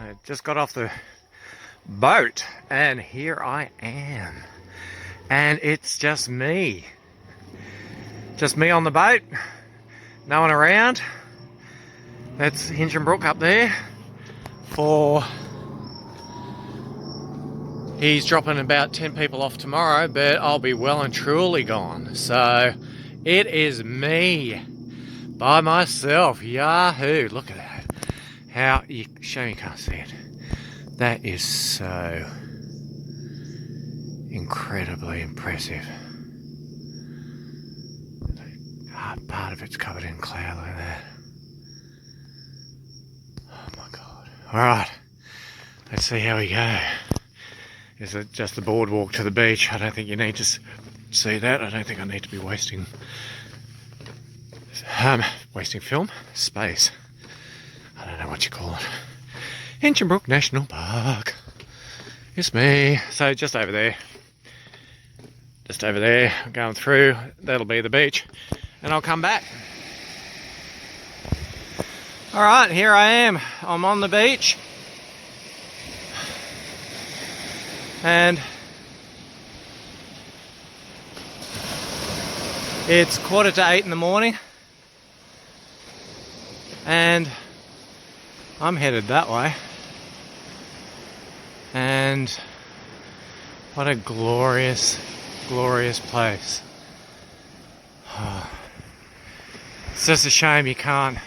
I just got off the boat and here I am. And it's just me. Just me on the boat. No one around. That's Hinchenbrook up there. He's dropping about 10 people off tomorrow, but I'll be well and truly gone. So it is me by myself. Yahoo! Look at that. Shame you can't see it. That is so incredibly impressive. Part of it's covered in cloud like that. Oh my god. Alright, let's see how we go. Is it just the boardwalk to the beach? I don't think you need to see that. I don't think I need to be wasting film space. I don't know what you call it. Hinchenbrook National Park. It's me. So just over there. Just over there. I'm going through. That'll be the beach. And I'll come back. Alright, here I am. I'm on the beach. And it's 7:45 in the morning. And I'm headed that way. And what a glorious, glorious place. Oh. It's just a shame you can't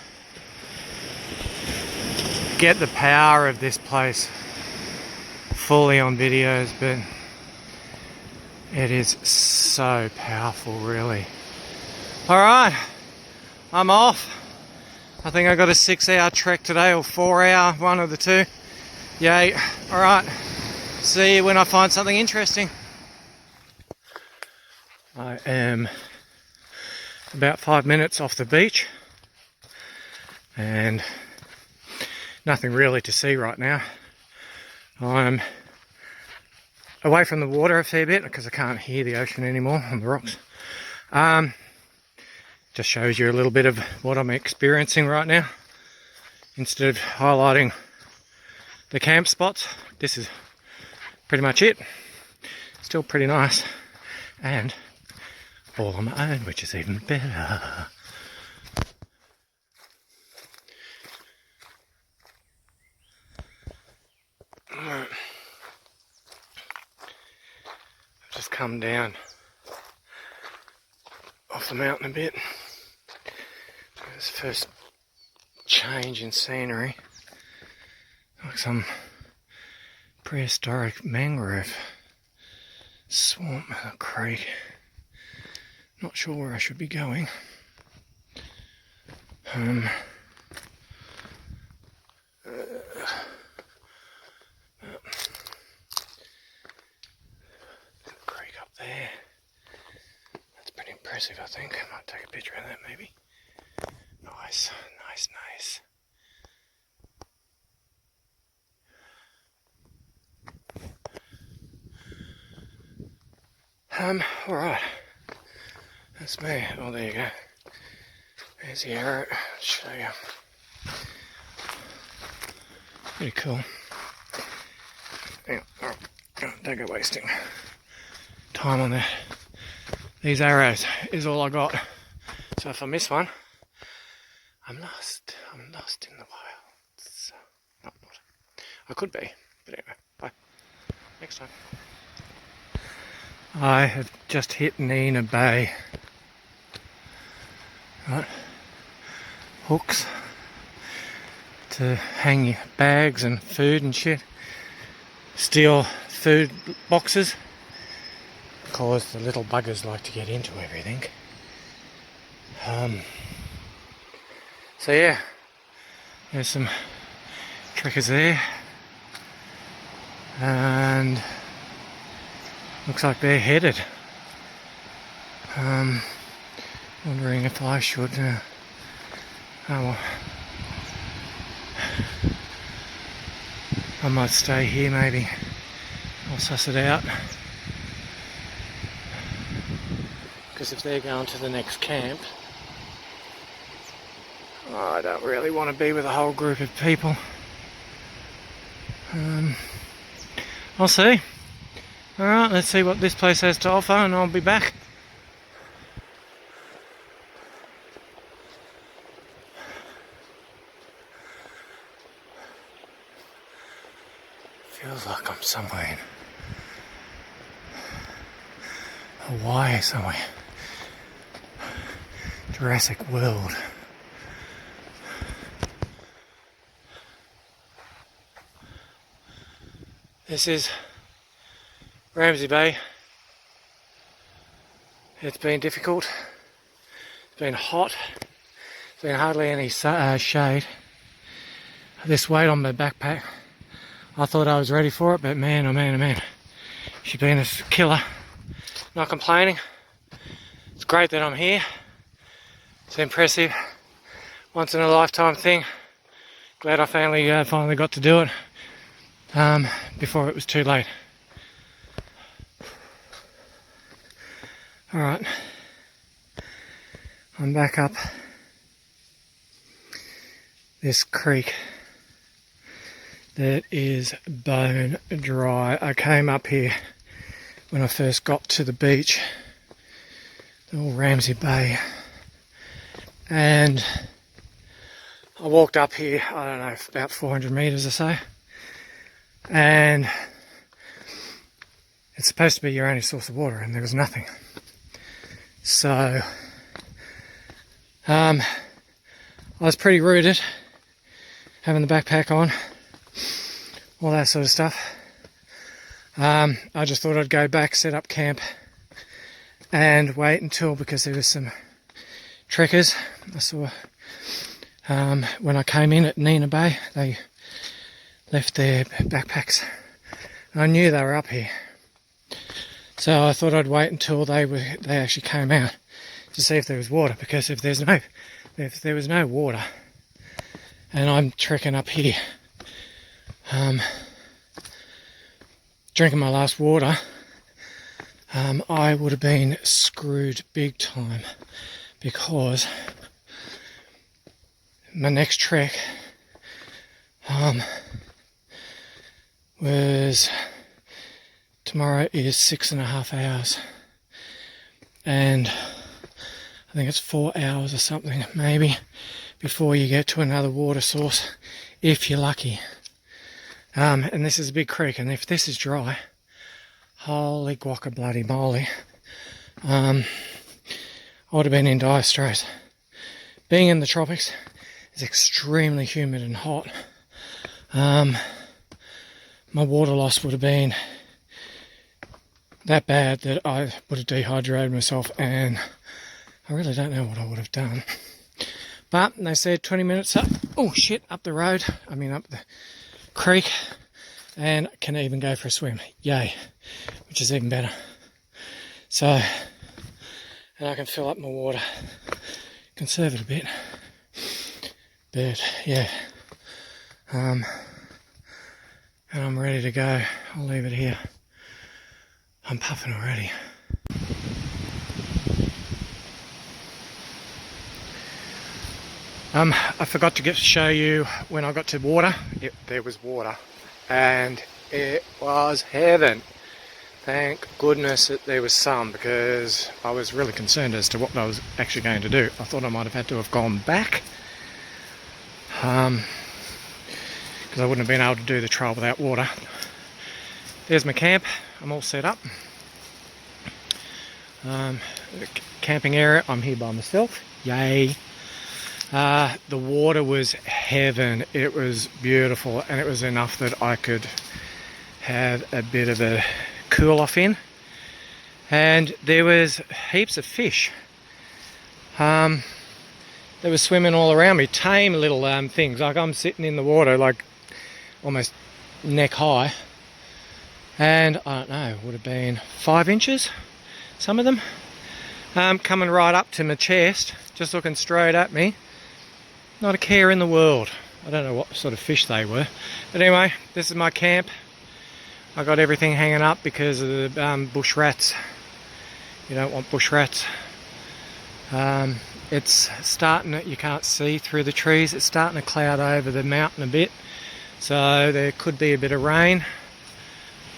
get the power of this place fully on videos, but it is so powerful, really. Alright, I'm off. I think I got a 6-hour trek today, or 4-hour, one of the two. Yay. Alright, see you when I find something interesting. I am about 5 minutes off the beach and nothing really to see right now. I'm away from the water a fair bit because I can't hear the ocean anymore on the rocks. Just shows you a little bit of what I'm experiencing right now. Instead of highlighting the camp spots, this is pretty much it. Still pretty nice. And all on my own, which is even better. I've just come down off the mountain a bit. This first change in scenery. Like some prehistoric mangrove swamp, a creek. Not sure where I should be going. Creek up there. That's pretty impressive, I think. I might take a picture of that, maybe. Nice, nice, nice. Alright. That's me. Oh, there you go. There's the arrow. I'll show you. Pretty cool. Hang on. Oh, don't go wasting time on that. These arrows is all I got. So if I miss one, I'm lost. I'm lost in the wilds. No, I'm not. I could be. But anyway, bye. Next time. I have just hit Nina Bay. Right. Hooks to hang your bags and food and shit. Steel food boxes because the little buggers like to get into everything. So yeah, there's some trekkers there, and looks like they're headed. Wondering if I should oh well, I might stay here maybe. I'll suss it out, because if they're going to the next camp, I don't really want to be with a whole group of people. I'll see. Alright, let's see what this place has to offer and I'll be back. Feels like I'm somewhere in Hawaii somewhere. Jurassic World. This is Ramsay Bay. It's been difficult. It's been hot. There's been hardly any shade. This weight on my backpack, I thought I was ready for it, but man, oh man, oh man. She's been a killer. Not complaining. It's great that I'm here. It's impressive. Once in a lifetime thing. Glad I finally got to do it before it was too late. Alright. I'm back up this creek that is bone dry. I came up here when I first got to the beach, the old Ramsay Bay, and I walked up here, I don't know, about 400 metres or so, and it's supposed to be your only source of water, and there was nothing. So I was pretty rooted, having the backpack on, all that sort of stuff. I just thought I'd go back, set up camp, and wait until, because there was some trekkers I saw when I came in at Nina Bay. They left their backpacks. I knew they were up here, so I thought I'd wait until they actually came out to see if there was water. Because if there was no water, and I'm trekking up here, drinking my last water, I would have been screwed big time, because my next trek was, tomorrow is 6.5 hours, and I think it's 4 hours or something maybe before you get to another water source, if you're lucky. And this is a big creek, and if this is dry, holy guacca bloody moly, I would have been in dire straits. Being in the tropics is extremely humid and hot. My water loss would have been that bad that I would have dehydrated myself, and I really don't know what I would have done. But they said 20 minutes up, up the road, up the creek, and can even go for a swim. Yay, which is even better. So, and I can fill up my water, conserve it a bit, but yeah, and I'm ready to go. I'll leave it here. I'm puffing already. I forgot to show you when I got to water. There was water, and it was heaven. Thank goodness that there was some, because I was really concerned as to what I was actually going to do. I thought I might have had to have gone back, because I wouldn't have been able to do the trail without water. There's my camp. I'm all set up. The camping area. I'm here by myself. Yay. The water was heaven. It was beautiful, and it was enough that I could have a bit of a cool off in. And there was heaps of fish. They were swimming all around me, tame little things. Like, I'm sitting in the water like almost neck high, and I don't know, would have been 5 inches, some of them, coming right up to my chest, just looking straight at me. Not a care in the world. I don't know what sort of fish they were. But anyway, this is my camp. I got everything hanging up because of the bush rats. You don't want bush rats. It's starting to, you can't see through the trees. It's starting to cloud over the mountain a bit. So there could be a bit of rain.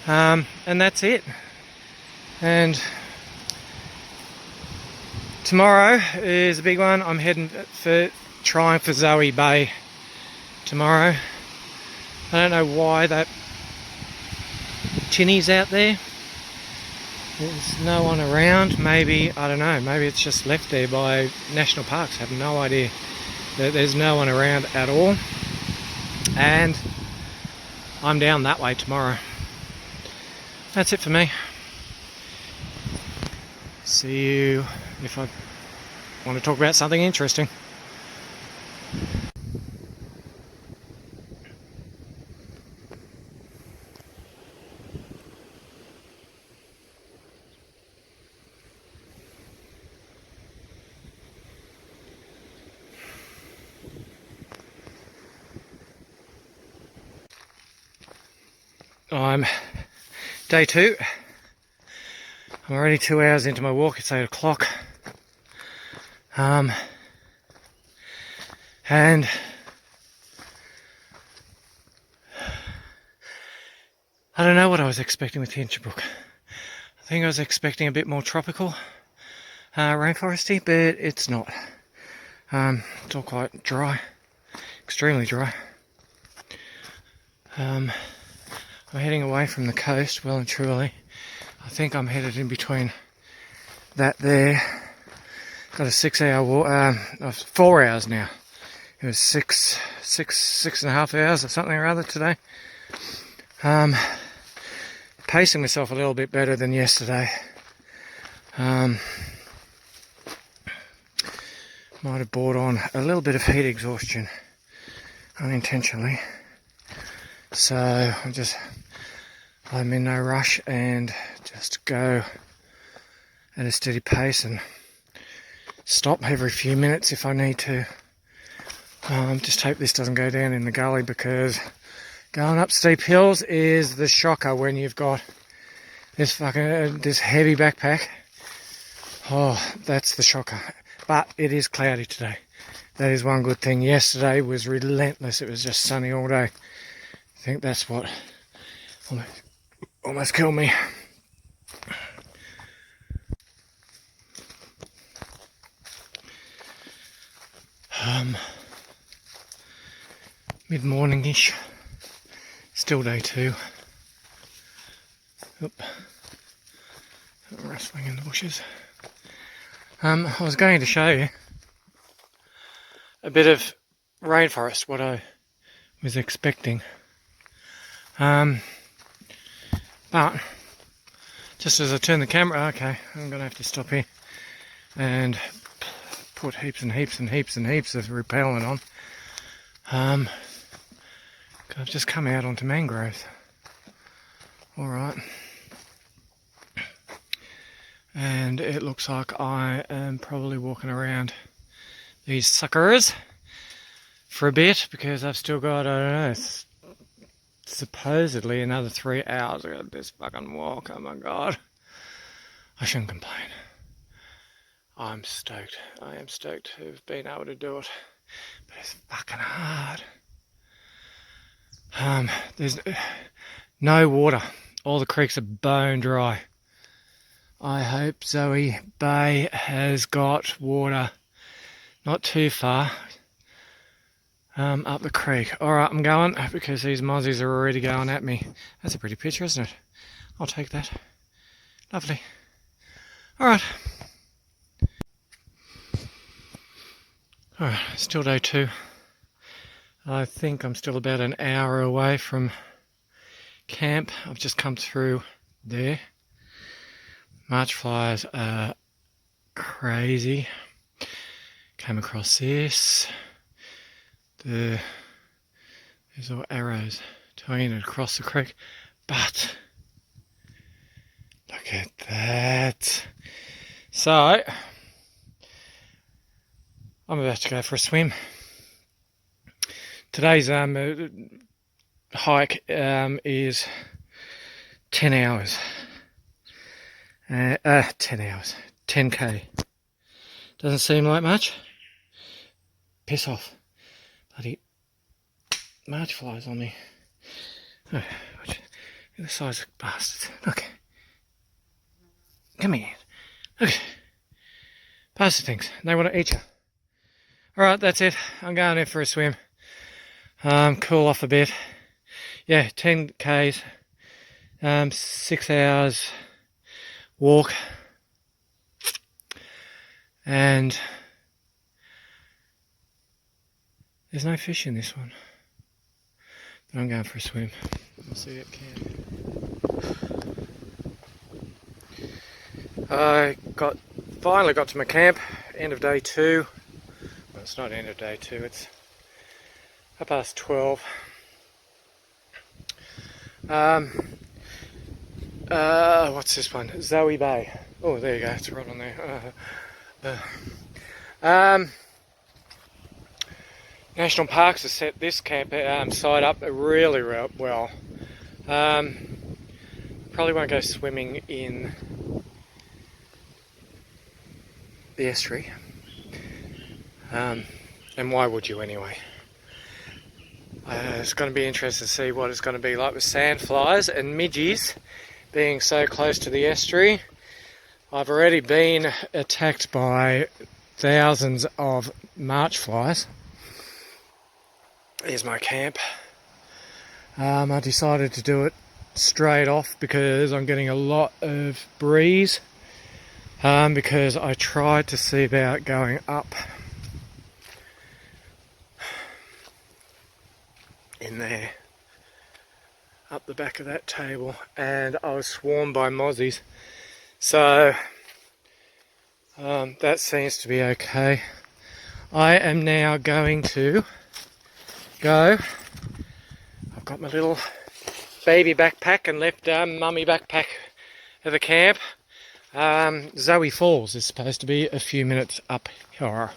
And that's it. And tomorrow is a big one. I'm heading trying for Zoe Bay tomorrow. I don't know why that tinny's out there. There's no one around. Maybe, I don't know, maybe it's just left there by national parks. I have no idea. There's no one around at all. And I'm down that way tomorrow. That's it for me. See you if I want to talk about something interesting. I'm day 2. I'm already 2 hours into my walk. It's 8 o'clock. And I don't know what I was expecting with Hinchenbrook. I think I was expecting a bit more tropical, rainforesty, but it's not. It's all quite dry, extremely dry. I'm heading away from the coast, well and truly. I think I'm headed in between that there. Got a 6 hour walk, 4 hours now. It was six and a half hours or something or other today. Pacing myself a little bit better than yesterday. Might have brought on a little bit of heat exhaustion unintentionally. So I'm in no rush and just go at a steady pace and stop every few minutes if I need to. Just hope this doesn't go down in the gully, because going up steep hills is the shocker when you've got this this heavy backpack. Oh, that's the shocker. But it is cloudy today. That is one good thing. Yesterday was relentless. It was just sunny all day. I think that's what almost killed me. Mid-morning-ish. Still day 2. Oop. Rustling in the bushes. I was going to show you a bit of rainforest, what I was expecting. But just as I turn the camera, okay, I'm going to have to stop here and put heaps and heaps and heaps and heaps of repellent on. I've just come out onto mangroves. Alright. And it looks like I am probably walking around these suckers for a bit, because I've still got, I don't know, supposedly another 3 hours of this fucking walk. Oh my god. I shouldn't complain. I'm stoked. I am stoked to have been able to do it. But it's fucking hard. There's no water. All the creeks are bone dry. I hope Zoe Bay has got water not too far up the creek. Alright, I'm going, because these mozzies are already going at me. That's a pretty picture, isn't it? I'll take that. Lovely. Alright. Alright, still day 2. I think I'm still about an hour away from camp. I've just come through there. March flies are crazy. Came across this. There's all arrows tying it across the creek. But look at that. So I'm about to go for a swim. Today's hike is 10 hours. 10 hours. 10k. Doesn't seem like much. Piss off. Bloody March flies on me. Oh, look at the size of bastards. Look. Come here. Look. Bastard things. They want to eat you. Alright, that's it. I'm going in for a swim. Cool off a bit. Yeah, 10 Ks. 6 hours walk. And there's no fish in this one. But I'm going for a swim. We'll see you at camp. I finally got to my camp, end of day 2. Well, it's not end of day 2, it's 12:30. What's this one? Zoe Bay. Oh, there you go, it's right on there. National Parks has set this camp site up really well. Probably won't go swimming in the estuary. And why would you anyway? It's going to be interesting to see what it's going to be like with sandflies and midges being so close to the estuary. I've already been attacked by thousands of march flies. Here's my camp. I decided to do it straight off because I'm getting a lot of breeze. Because I tried to see about going up in there, up the back of that table, and I was swarmed by mozzies. So that seems to be okay. I am now going to go. I've got my little baby backpack and left mummy backpack at the camp. Zoe Falls is supposed to be a few minutes up here.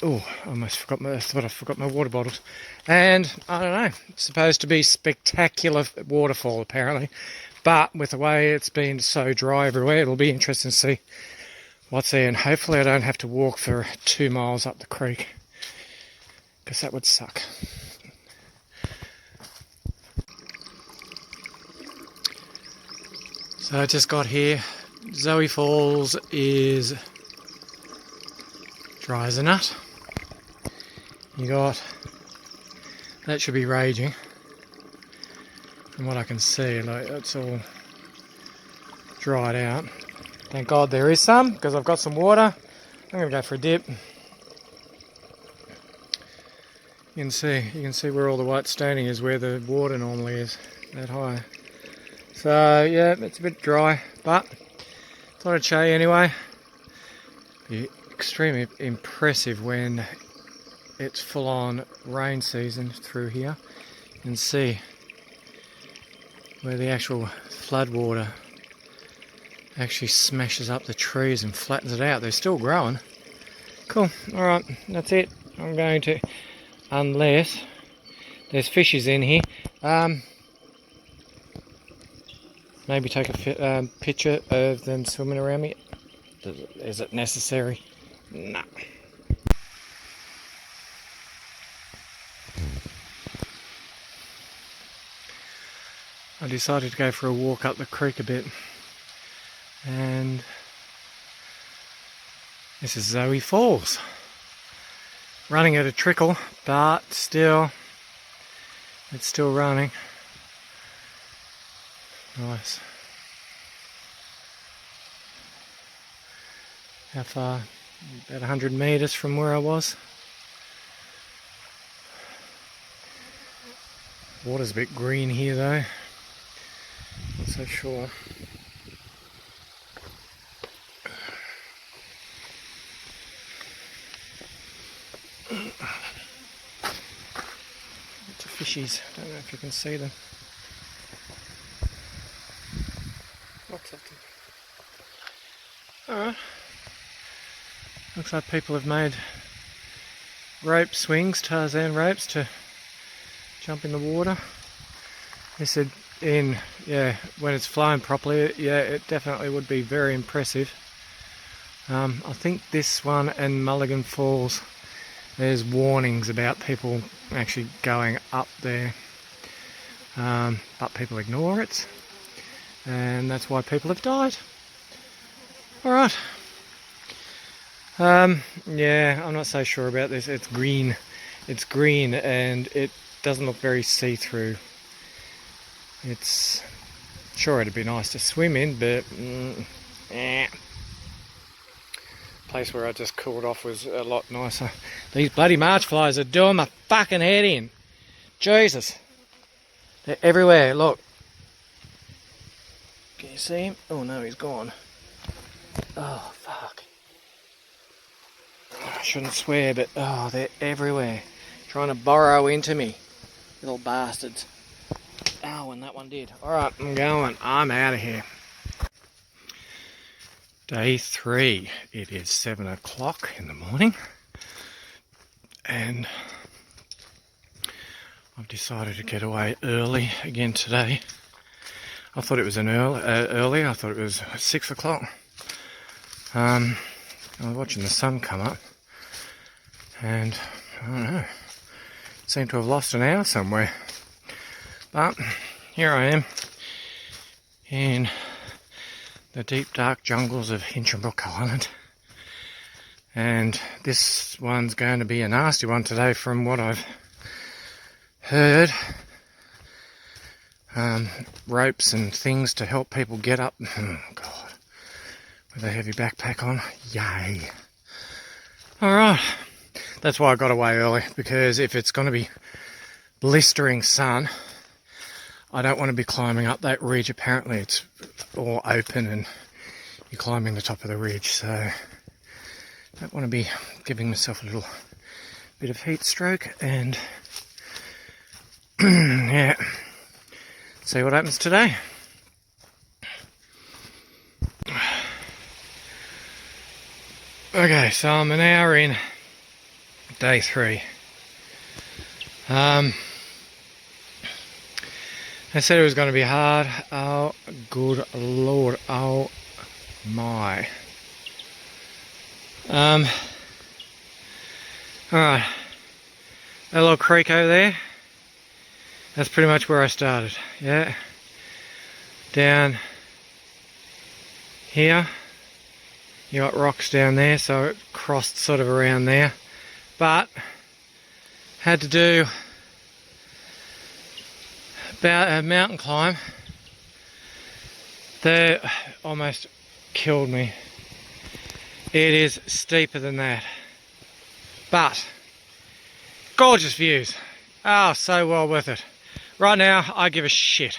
Oh, I almost forgot I forgot my water bottles. And I don't know, it's supposed to be spectacular waterfall apparently. But with the way it's been so dry everywhere, it'll be interesting to see what's there. And hopefully I don't have to walk for 2 miles up the creek, because that would suck. So I just got here. Zoe Falls is dry as a nut. You got, that should be raging. From what I can see, like it's all dried out. Thank God there is some, because I've got some water. I'm going to go for a dip. You can see where all the white staining is, where the water normally is, that high. So yeah, it's a bit dry, but thought I'd show you anyway. Be extremely impressive when it's full on rain season through here. You can see where the actual flood water actually smashes up the trees and flattens it out. They're still growing. Cool, alright, that's it. I'm going to, unless there's fishes in here, maybe take a picture of them swimming around me. Is it necessary? No. I decided to go for a walk up the creek a bit, and this is Zoe Falls. Running at a trickle, but still, it's still running. Nice. How far? About 100 metres from where I was. Water's a bit green here though. Not so sure. Lots of fishies. Don't know if you can see them. Lots of them. Alright. Looks like people have made rope swings, Tarzan ropes, to jump in the water. They said when it's flowing properly, yeah, it definitely would be very impressive. I think this one and Mulligan Falls, there's warnings about people actually going up there. but people ignore it, and that's why people have died. Alright. Yeah, I'm not so sure about this. It's green. It's green and it doesn't look very see-through. It's sure it'd be nice to swim in, but place where I just cooled off was a lot nicer. These bloody march flies are doing my fucking head in. Jesus. They're everywhere, look. Can you see him? Oh no, he's gone. Oh fuck. I shouldn't swear, but oh, they're everywhere. Trying to burrow into me. Little bastards. Oh, and that one did. Alright, I'm going. I'm out of here. Day 3. It is 7 o'clock in the morning. And I've decided to get away early again today. I thought it was an early. I thought it was 6 o'clock. I was watching the sun come up. And I don't know. Seemed to have lost an hour somewhere. But here I am in the deep dark jungles of Hinchenbrook Island, and this one's going to be a nasty one today from what I've heard. Ropes and things to help people get up. Oh God, with a heavy backpack on. Yay. Alright, that's why I got away early, because if it's going to be blistering sun, I don't want to be climbing up that ridge. Apparently it's all open and you're climbing the top of the ridge, so I don't want to be giving myself a little bit of heat stroke, and yeah, see what happens today. Okay, so I'm an hour in day 3. I said it was going to be hard. Oh, good Lord. Oh, my. Alright. That little creek over there, that's pretty much where I started. Yeah. Down here, you got rocks down there, so it crossed sort of around there. But, had to do about a mountain climb that almost killed me. It is steeper than that, but gorgeous views. Oh, so well worth it. Right now I give a shit.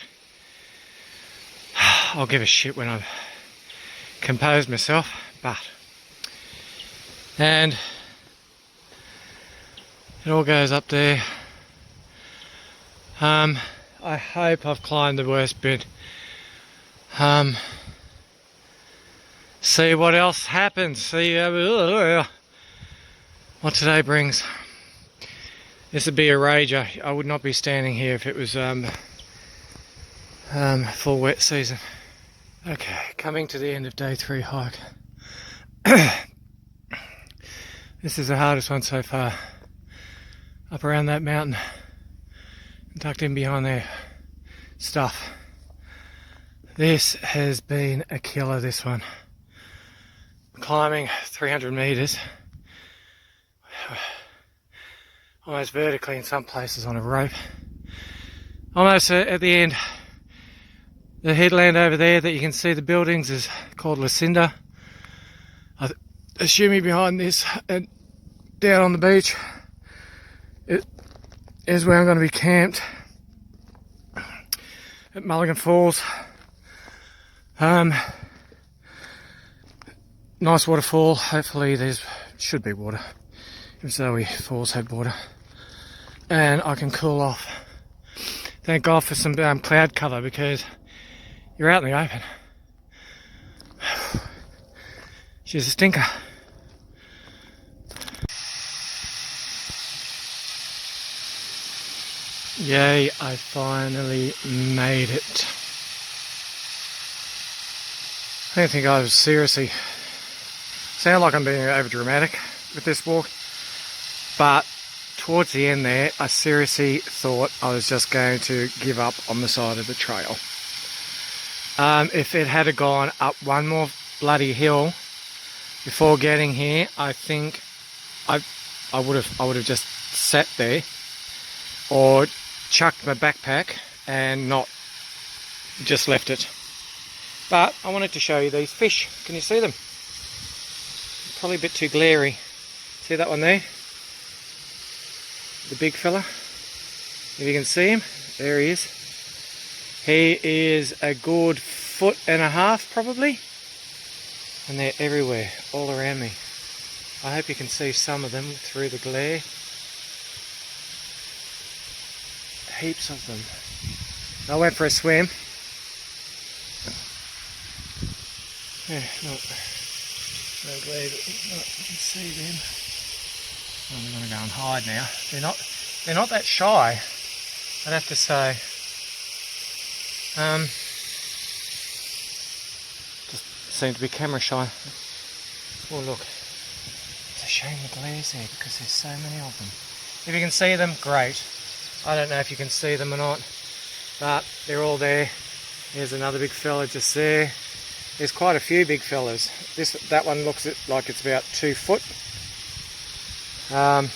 I'll give a shit when I've composed myself, but and it all goes up there. I hope I've climbed the worst bit. See what else happens. See what today brings. This would be a rager. I would not be standing here if it was full wet season. Okay, coming to the end of day 3 hike. This is the hardest one so far. Up around that mountain. Tucked in behind their stuff. This has been a killer, this one. Climbing 300 metres. Almost vertically in some places on a rope. Almost at the end. The headland over there that you can see the buildings is called Lucinda. Assuming behind this and down on the beach is where I'm going to be camped at Mulligan Falls. Nice waterfall. Hopefully there's should be water. If Zoe Falls had water, and I can cool off. Thank God for some cloud cover, because you're out in the open. She's a stinker. Yay, I finally made it. I don't think I was seriously sound like I'm being over dramatic with this walk, but towards the end there, I seriously thought I was just going to give up on the side of the trail. If it had gone up one more bloody hill before getting here, I think I would have just sat there or chucked my backpack and not just left it. But I wanted to show you these fish. Can you see them? Probably a bit too glary. See that one there? The big fella. If you can see him, there he is. He is a good 1.5 foot probably. And they're everywhere, all around me. I hope you can see some of them through the glare. Heaps of them. I went for a swim. Yeah, no glare, but you can see them. I'm going to go and hide now. They're not that shy, I'd have to say. Just seem to be camera shy. Oh look, it's a shame the glare's there because there's so many of them. If you can see them, great. I don't know if you can see them or not, but they're all there. There's another big fella just there. There's quite a few big fellas. That one looks like it's about 2 foot. I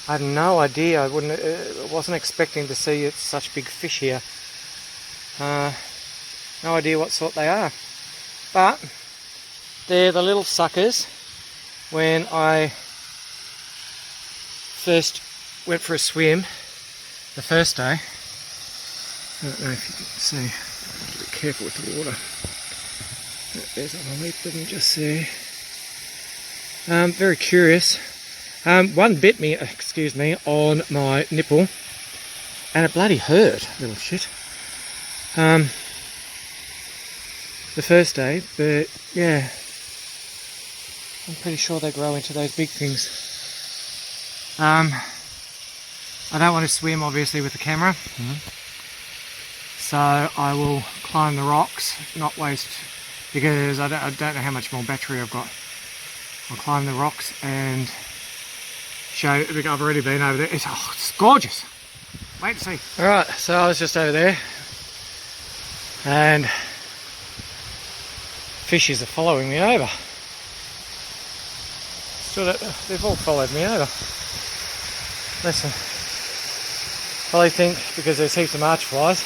had no idea. I wasn't expecting to see such big fish here. No idea what sort they are. But they're the little suckers. When I first went for a swim the first day, I don't know if you can see. Be careful with the water. There's a leap of them just there. Very curious. One bit me, on my nipple, and it bloody hurt, little shit. The first day, but yeah, I'm pretty sure they grow into those big things. I don't want to swim, obviously, with the camera, so I will climb the rocks, not waste, because I don't know how much more battery I've got. I'll climb the rocks and show. I've already been over there. It's gorgeous. Wait to see. Alright, so I was just over there and fishies are following me over. They've all followed me over. Listen, probably think because there's heaps of march flies,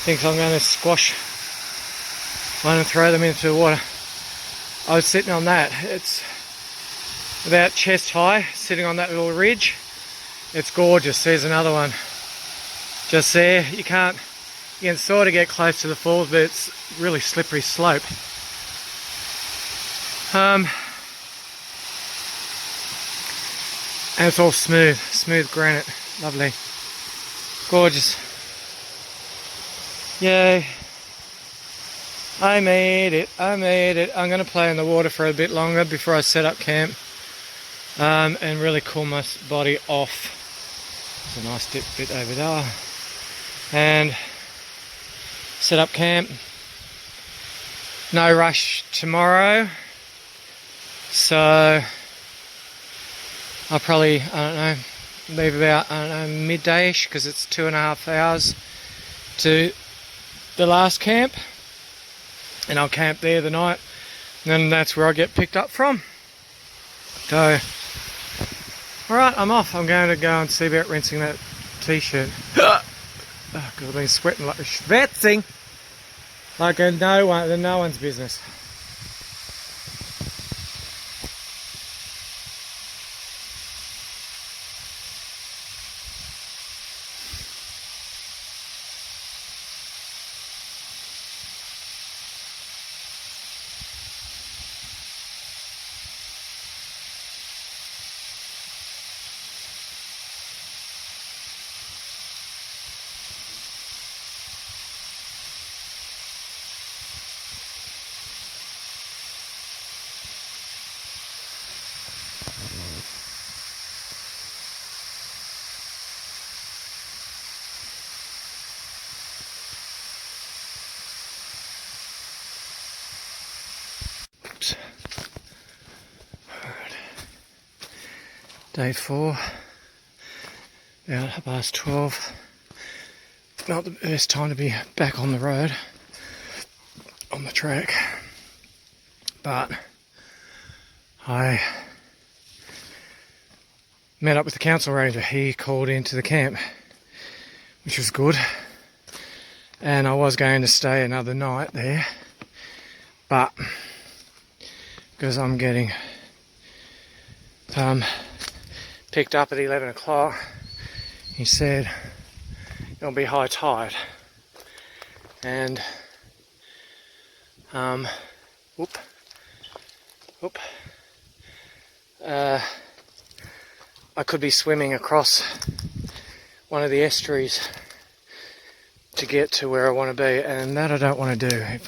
thinks I'm going to squash one and throw them into the water. I was sitting on that. It's about chest high, sitting on that little ridge. It's gorgeous. There's another one just there. You can sort of get close to the falls, but it's really slippery slope. And it's all smooth granite. Lovely. Gorgeous. Yay. I made it. I'm going to play in the water for a bit longer before I set up camp and really cool my body off. There's a nice dip bit over there. And set up camp. No rush tomorrow. So I'll probably, leave about, midday-ish because it's 2.5 hours to the last camp. And I'll camp there the night, and then that's where I get picked up from. So, alright, I'm off. I'm going to go and see about rinsing that t-shirt. Because I've been sweating like a schwetzing. Like no one's business. Day 4, about 12:30. Not the best time to be back on the road, on the track, but I met up with the council ranger. He called into the camp, which was good, and I was going to stay another night there, but because I'm getting picked up at 11 o'clock, he said it'll be high tide, and I could be swimming across one of the estuaries to get to where I want to be, and that I don't want to do. If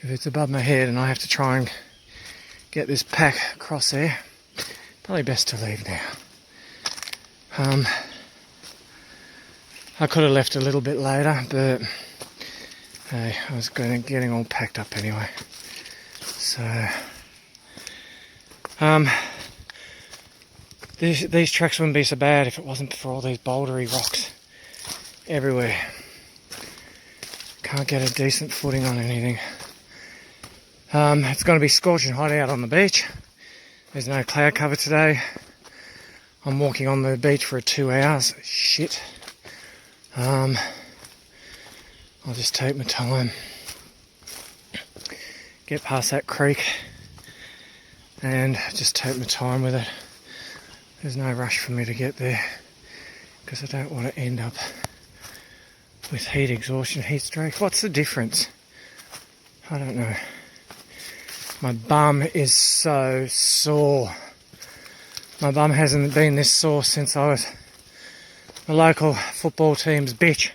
it's above my head and I have to try and get this pack across there, probably best to leave now. I could have left a little bit later, but hey, I was getting all packed up anyway. So these tracks wouldn't be so bad if it wasn't for all these bouldery rocks everywhere. Can't get a decent footing on anything. It's going to be scorching hot out on the beach. There's no cloud cover today. I'm walking on the beach for 2 hours. Shit. I'll just take my time, get past that creek, and just take my time with it. There's no rush for me to get there, because I don't want to end up with heat exhaustion, heat stroke. What's the difference? I don't know. My bum is so sore. My bum hasn't been this sore since I was the local football team's bitch.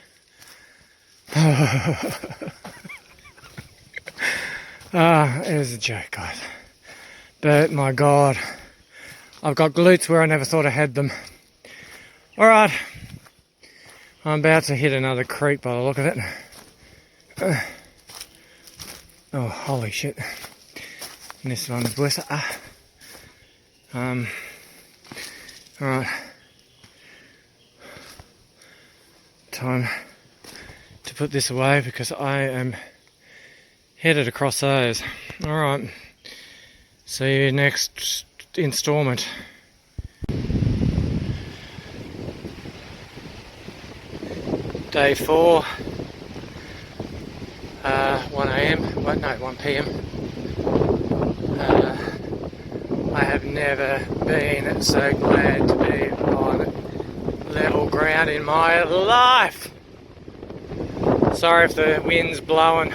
It was a joke, guys. But my God, I've got glutes where I never thought I had them. Alright, I'm about to hit another creek by the look of it. Oh, holy shit. And this one's worse. Alright. Time to put this away because I am headed across those. Alright. See you next instalment. Day 4. 1 a.m. Well, no, 1 p.m. I have never been so glad to be on level ground in my life. Sorry if the wind's blowing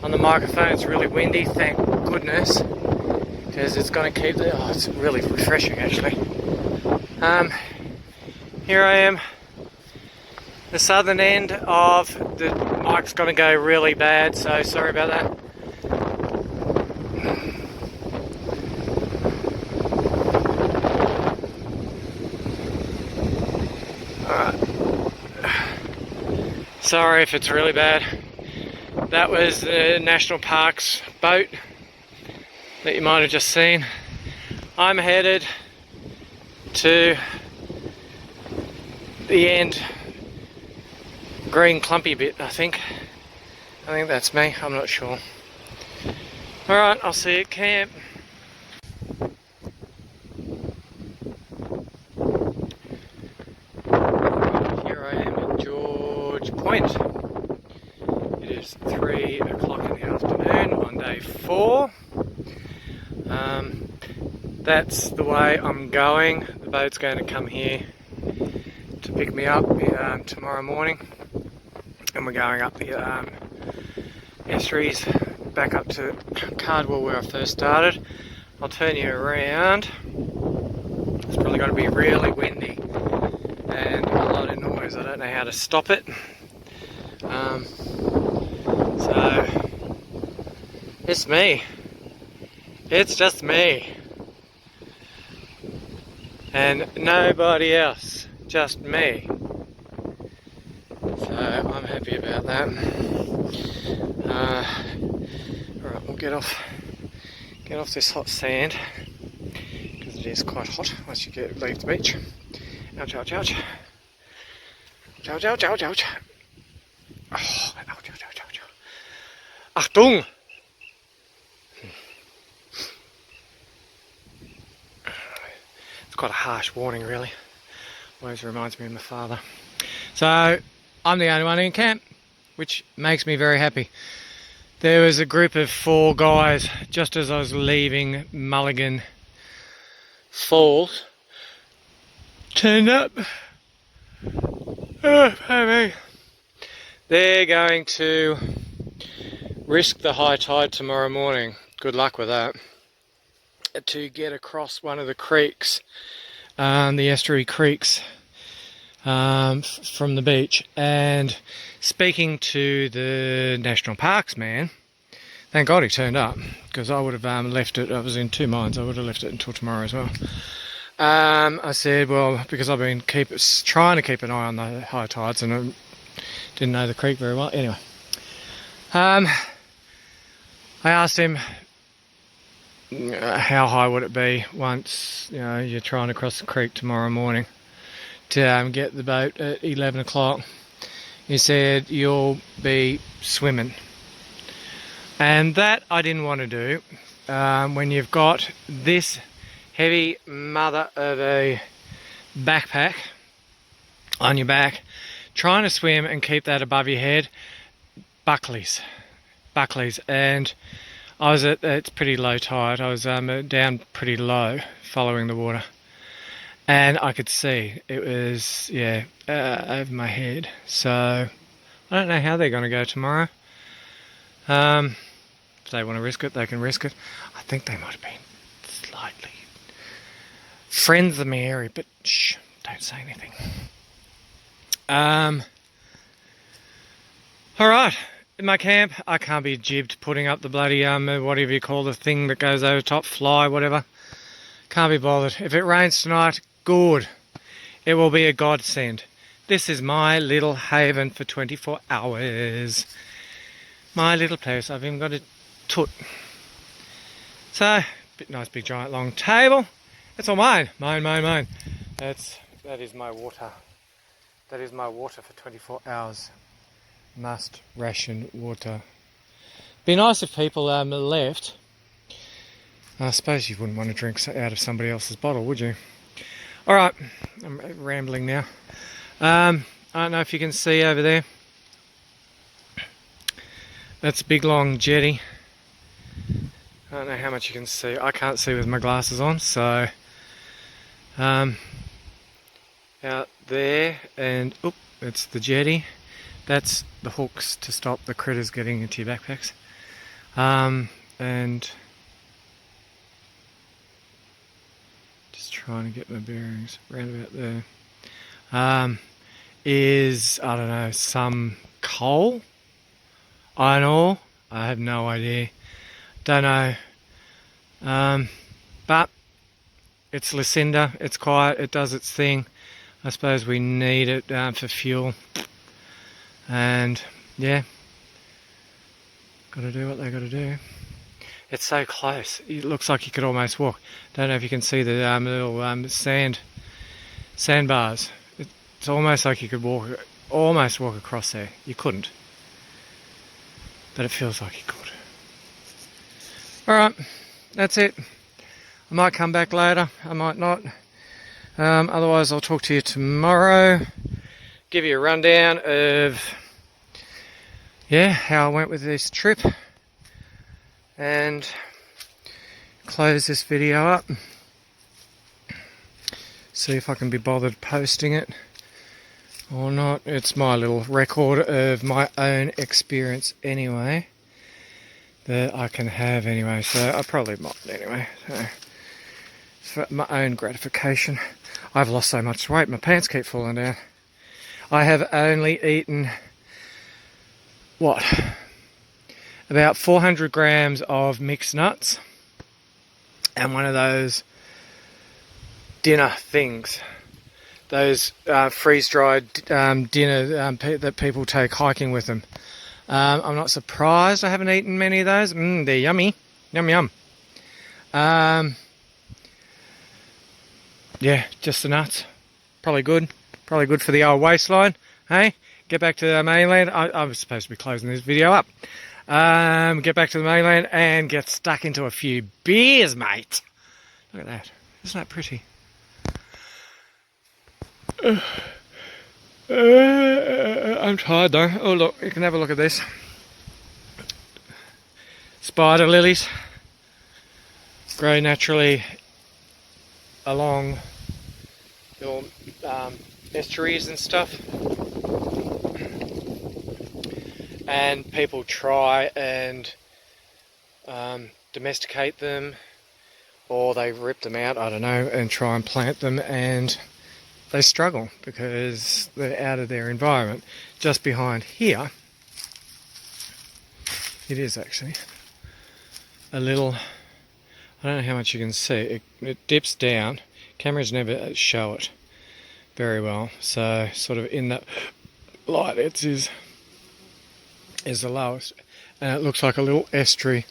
on the microphone. It's really windy, thank goodness, because it's going to keep the... Oh, it's really refreshing actually. Here I am, the southern end of the mic's going to go really bad, so sorry about that. Sorry if it's really bad. That was the National Parks boat that you might have just seen. I'm headed to the end green clumpy bit, I think that's me, I'm not sure. Alright, I'll see you at camp. Here I am at George Point. It is 3 o'clock in the afternoon on day 4. That's the way I'm going. The boat's going to come here to pick me up tomorrow morning, and we're going up the estuaries back up to Cardwell where I first started. I'll turn you around. It's probably going to be really windy and a lot of noise. I don't know how to stop it. So it's me. It's just me. And nobody else. Just me. So I'm happy about that. Alright, we'll get off this hot sand because it is quite hot once you leave the beach. Ouch, ouch, ouch. Ouch, ouch, ouch, ouch. Oh, ouch, ouch, ouch, ouch. Achtung! It's quite a harsh warning, really. Always reminds me of my father. So, I'm the only one in camp, which makes me very happy. There was a group of 4 guys just as I was leaving Mulligan Falls. Turned up. Oh, baby. They're going to risk the high tide tomorrow morning. Good luck with that. To get across one of the creeks, the estuary creeks, from the beach. And speaking to the National Parks man, thank God he turned up, because I would have left it. I was in 2 minds. I would have left it until tomorrow as well. I said, well, because I've been trying to keep an eye on the high tides, and I didn't know the creek very well. Anyway, I asked him how high would it be once you're trying to cross the creek tomorrow morning to get the boat at 11 o'clock. He said, you'll be swimming. And that I didn't want to do. When you've got this heavy mother of a backpack on your back, trying to swim and keep that above your head, buckleys. And I was it's pretty low tide. I was down pretty low following the water. And I could see it was, over my head. So I don't know how they're going to go tomorrow. If they want to risk it, they can risk it. I think they might have been slightly friends of my area, but shh, don't say anything. Alright, in my camp, I can't be jibbed putting up the bloody, whatever you call the thing that goes over top, fly, whatever. Can't be bothered. If it rains tonight, good. It will be a godsend. This is my little haven for 24 hours. My little place. I've even got a toot. So, nice big giant long table. It's all mine. Mine. That is my water. That is my water for 24 hours. Must ration water. Be nice if people left. I suppose you wouldn't want to drink out of somebody else's bottle, would you? Alright, I'm rambling now. I don't know if you can see over there. That's a big long jetty. I don't know how much you can see. I can't see with my glasses on, so out there, and it's the jetty. That's the hooks to stop the critters getting into your backpacks. And just trying to get my bearings round about there. Is, I don't know, some coal? Iron ore? I have no idea. Don't know. But it's Lucinda. It's quiet. It does its thing. I suppose we need it for fuel. And yeah, got to do what they got to do. It's so close. It looks like you could almost walk. Don't know if you can see the little sandbars. It's almost like you could almost walk across there. You couldn't, but it feels like you could. Alright, that's it. I might come back later, I might not. Otherwise I'll talk to you tomorrow. Give you a rundown of how I went with this trip, and close this video up. See if I can be bothered posting it or not. It's my little record of my own experience anyway, that I can have anyway, so I probably might anyway, so for my own gratification. I've lost so much weight, my pants keep falling down. I have only eaten, about 400 grams of mixed nuts and one of those dinner things, those freeze-dried dinner that people take hiking with them. I'm not surprised I haven't eaten many of those. They're yummy. Yum. yeah, just the nuts. Probably good for the old waistline. Hey, get back to the mainland. I was supposed to be closing this video up. Get back to the mainland and get stuck into a few beers, mate. Look at that. Isn't that pretty? I'm tired though. Oh look, you can have a look at this. Spider lilies grow naturally along your estuaries and stuff, and people try and domesticate them, or they rip them out, I don't know, and try and plant them, and they struggle because they're out of their environment. Just behind here, it is actually a little, I don't know how much you can see, it dips down. Cameras never show it very well, so sort of in that light it is the lowest, and it looks like a little estuary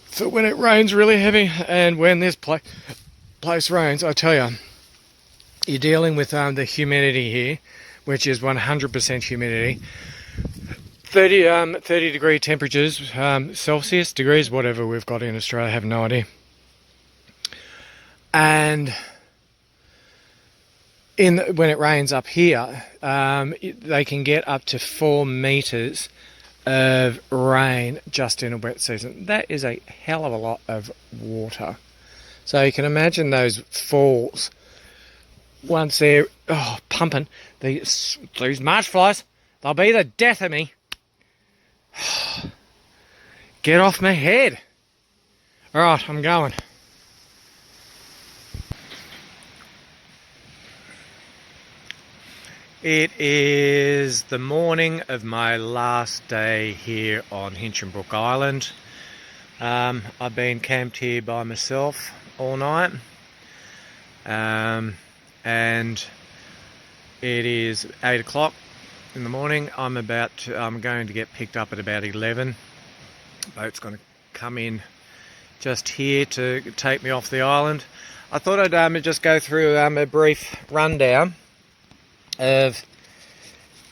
for when it rains really heavy. And when this place rains, I tell you, you're dealing with the humidity here, which is 100% humidity, 30 degree temperatures, Celsius, degrees, whatever we've got in Australia, I have no idea. And when it rains up here, they can get up to 4 meters of rain just in a wet season. That is a hell of a lot of water. So you can imagine those falls once they're pumping. These marsh flies, they'll be the death of me. Get off my head. All right, I'm going. It is the morning of my last day here on Hinchenbrook Island. I've been camped here by myself all night, and it is 8 o'clock in the morning. I'm going to get picked up at about 11. Boat's going to come in just here to take me off the island. I thought I'd just go through a brief rundown of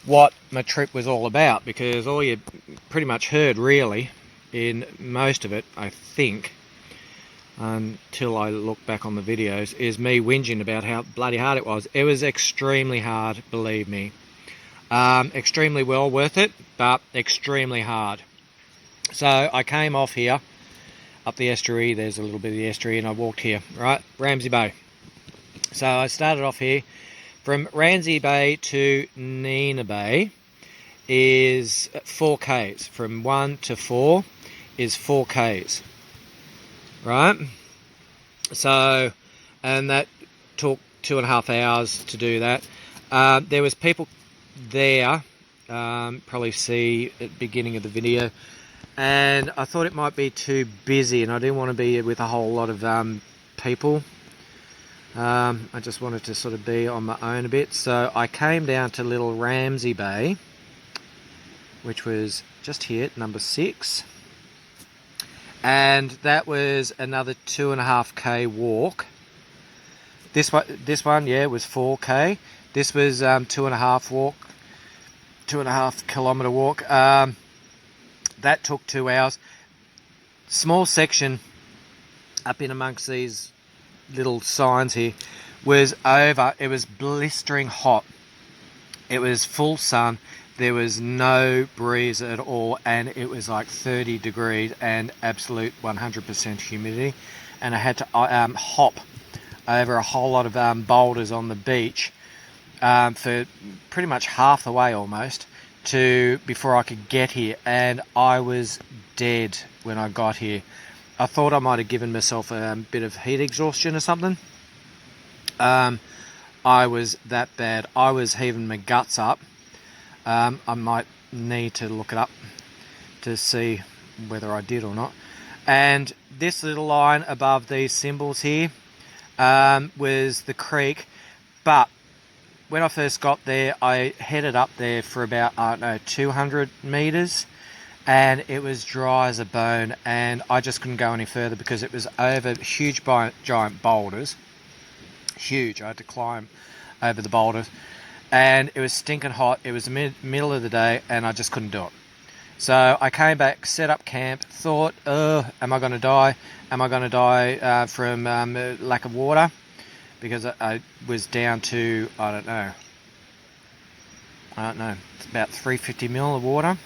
what my trip was all about, because all you pretty much heard really in most of it, I think, until I look back on the videos, is me whinging about how bloody hard it was. It was extremely hard, believe me. Extremely well worth it, but extremely hard. So I came off here up the estuary. There's a little bit of the estuary, and I walked here, right, Ramsay Bay. So I started off here. From Ramsay Bay to Nina Bay is 4 k's. From 1 to 4 is 4 k's. Right? So, and that took 2.5 hours to do that. There was people there, probably see at the beginning of the video, and I thought it might be too busy, and I didn't want to be with a whole lot of people. I just wanted to sort of be on my own a bit, so I came down to little Ramsay Bay, which was just here, number 6, and that was another 2.5k walk. This one, yeah, was 4k. This was 2.5 kilometre walk. That took 2 hours. Small section up in amongst these little signs here was over. It was blistering hot. It was full sun. There was no breeze at all, and it was like 30 degrees and absolute 100% humidity. And I had to hop over a whole lot of boulders on the beach for pretty much half the way almost before I could get here, and I was dead when I got here. I thought I might have given myself a bit of heat exhaustion or something. I was that bad. I was heaving my guts up. I might need to look it up to see whether I did or not. And this little line above these symbols here was the creek. But when I first got there, I headed up there for about, 200 metres. And it was dry as a bone, and I just couldn't go any further because it was over huge giant boulders. Huge. I had to climb over the boulders, and it was stinking hot. It was the middle of the day, and I just couldn't do it. So I came back, set up camp, thought, am I going to die? Am I going to die from lack of water? Because I was down to, I don't know, it's about 350 ml of water.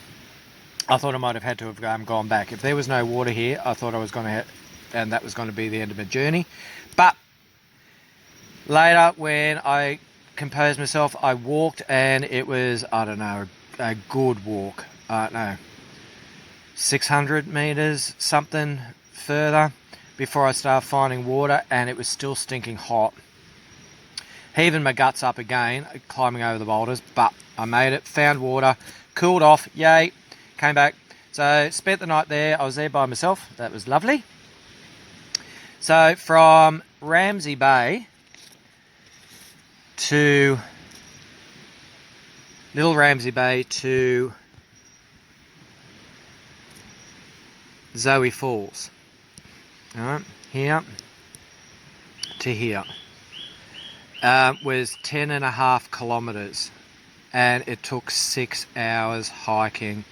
I thought I might have had to have gone back. If there was no water here, I thought I was going to and that was going to be the end of my journey. But later, when I composed myself, I walked, and it was, I don't know, a good walk. I don't know, 600 meters, something further, before I started finding water, and it was still stinking hot. Heaving my guts up again, climbing over the boulders, but I made it, found water, cooled off, yay, came back. So spent the night there. I was there by myself. That was lovely. So from Ramsay Bay to Little Ramsay Bay to Zoe Falls. All right, here to here was 10.5 kilometers, and it took 6 hours hiking.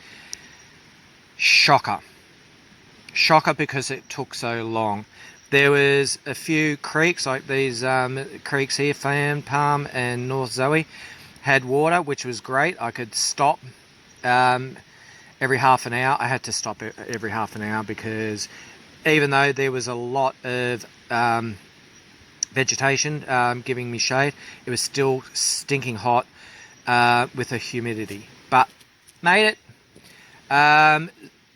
Shocker because it took so long. There was a few creeks, like these creeks here, Fan, Palm and North Zoe, had water, which was great. I could stop every half an hour. I had to stop every half an hour because even though there was a lot of vegetation giving me shade, it was still stinking hot with the humidity. But made it.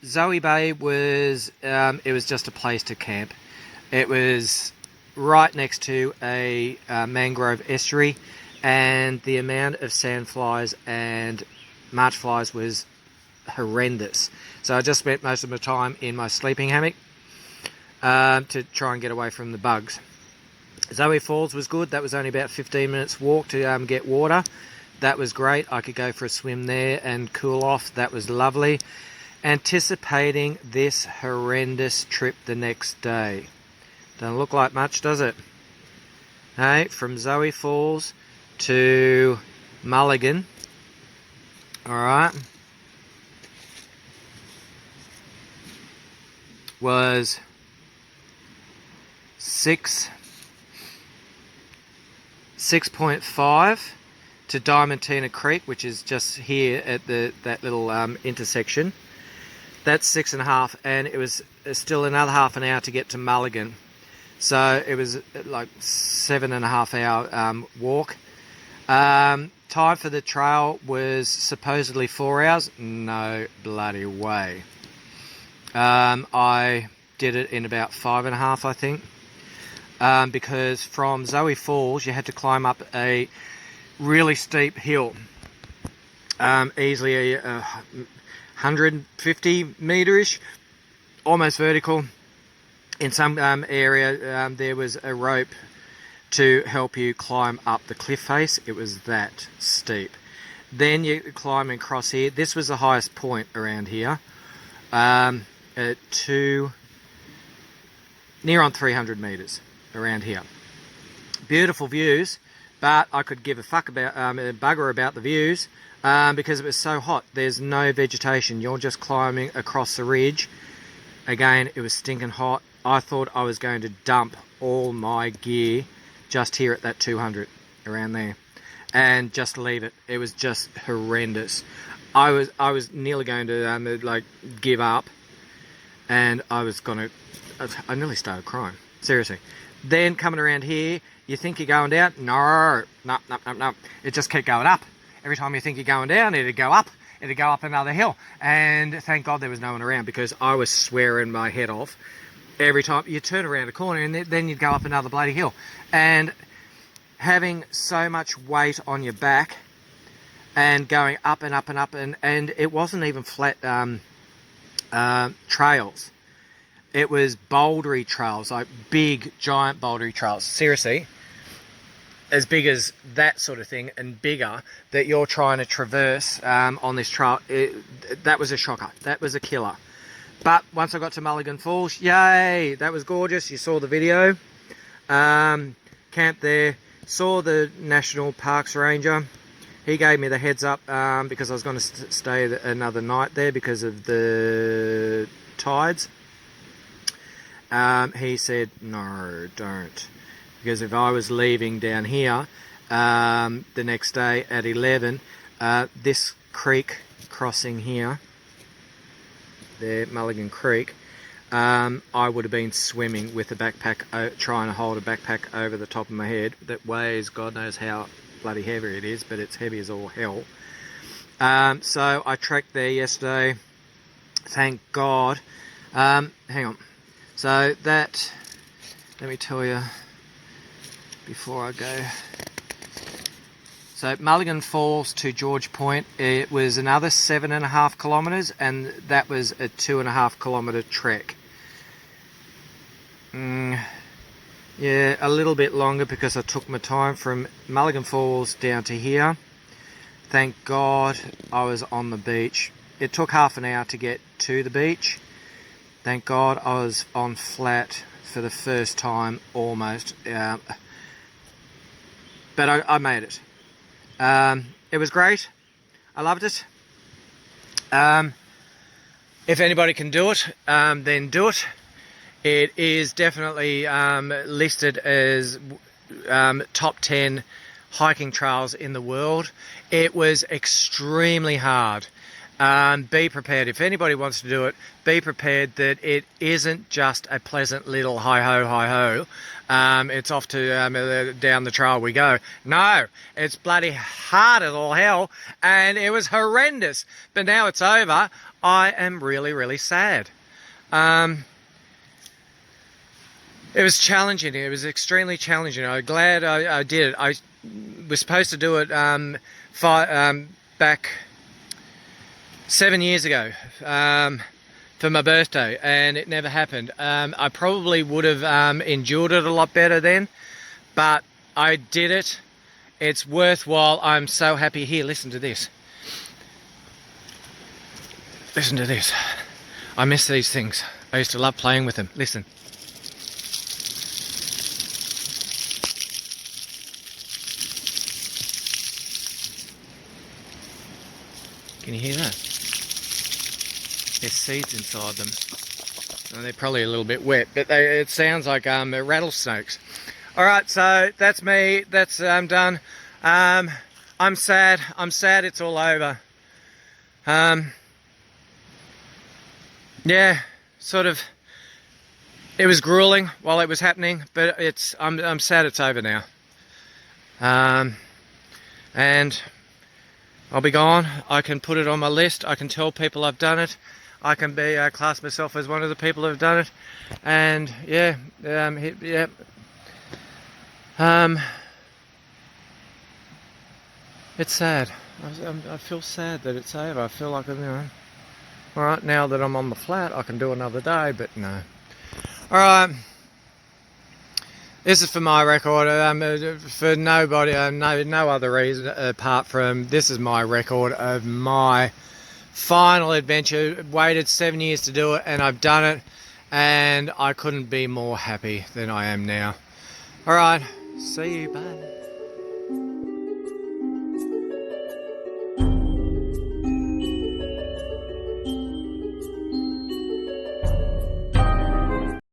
Zoe Bay was, it was just a place to camp. It was right next to a mangrove estuary, and the amount of sandflies and march flies was horrendous. So I just spent most of my time in my sleeping hammock to try and get away from the bugs. Zoe Falls was good. That was only about 15 minutes walk to get water. That was great. I could go for a swim there and cool off. That was lovely. Anticipating this horrendous trip the next day. Don't look like much, does it? Hey, from Zoe Falls to Mulligan. Alright. Was 6.5 to Diamantina Creek, which is just here at that little intersection. That's 6.5, and it was still another half an hour to get to Mulligan. So it was like 7.5 hour walk. Time for the trail was supposedly 4 hours. No bloody way. I did it in about 5.5, I think. Because from Zoe Falls, you had to climb up a really steep hill. Easily 150 metre-ish, almost vertical. In some area, there was a rope to help you climb up the cliff face. It was that steep. Then you climb across here. This was the highest point around here, near on 300 metres around here. Beautiful views, but I could give a fuck about a bugger about the views because it was so hot. There's no vegetation. You're just climbing across the ridge. Again, it was stinking hot. I thought I was going to dump all my gear just here at that 200 around there and just leave it. It was just horrendous. I was nearly going to like give up, and I nearly started crying, seriously. Then coming around here, you think you're going down. No. It just kept going up. Every time you think you're going down, it'd go up. It'd go up another hill. And thank God there was no one around, because I was swearing my head off every time you turn around a corner, and then you'd go up another bloody hill. And having so much weight on your back and going up and up and up, and it wasn't even flat trails. It was bouldery trails, like big, giant bouldery trails. Seriously, as big as that sort of thing and bigger, that you're trying to traverse on this trail. That was a shocker. That was a killer. But once I got to Mulligan Falls, yay, that was gorgeous. You saw the video. camped there, saw the National Parks Ranger. He gave me the heads up because I was going to stay another night there because of the tides. He said, no, don't. Because if I was leaving down here the next day at 11, this creek crossing here, there, Mulligan Creek, I would have been swimming with a backpack, trying to hold a backpack over the top of my head that weighs God knows how bloody heavy it is, but it's heavy as all hell. So I trekked there yesterday, thank God. Hang on. So that, let me tell you before I go. So Mulligan Falls to George Point, it was another 7.5 kilometres, and that was a 2.5 kilometre trek. Yeah, a little bit longer because I took my time from Mulligan Falls down to here. Thank God I was on the beach. It took half an hour to get to the beach. Thank God I was on flat for the first time almost. But I made it. It was great. I loved it. If anybody can do it, then do it. It is definitely listed as top 10 hiking trails in the world. It was extremely hard. Be prepared. If anybody wants to do it, be prepared that it isn't just a pleasant little hi-ho, hi-ho. It's off to down the trail we go. No, it's bloody hard as all hell, and it was horrendous. But now it's over. I am really, really sad. It was challenging. It was extremely challenging. I'm glad I did it. I was supposed to do it back 7 years ago for my birthday, and it never happened. I probably would have endured it a lot better then, but I did it. It's worthwhile. I'm so happy. Here, listen to this. Listen to this. I miss these things. I used to love playing with them. Listen. Can you hear that? There's seeds inside them. Well, they're probably a little bit wet, but it sounds like rattlesnakes. All right, so that's me. That's done. I'm sad. I'm sad it's all over. Yeah, sort of. It was grueling while it was happening, but I'm sad it's over now. And I'll be gone. I can put it on my list. I can tell people I've done it. I can be class myself as one of the people who've done it. And yeah, yeah. It's sad. I feel sad that it's over. I feel like, all right, now that I'm on the flat, I can do another day, but no. All right. This is for my record, for nobody, no other reason apart from this is my record of my final adventure. Waited 7 years to do it, and I've done it, and I couldn't be more happy than I am now. All right, see you, bye.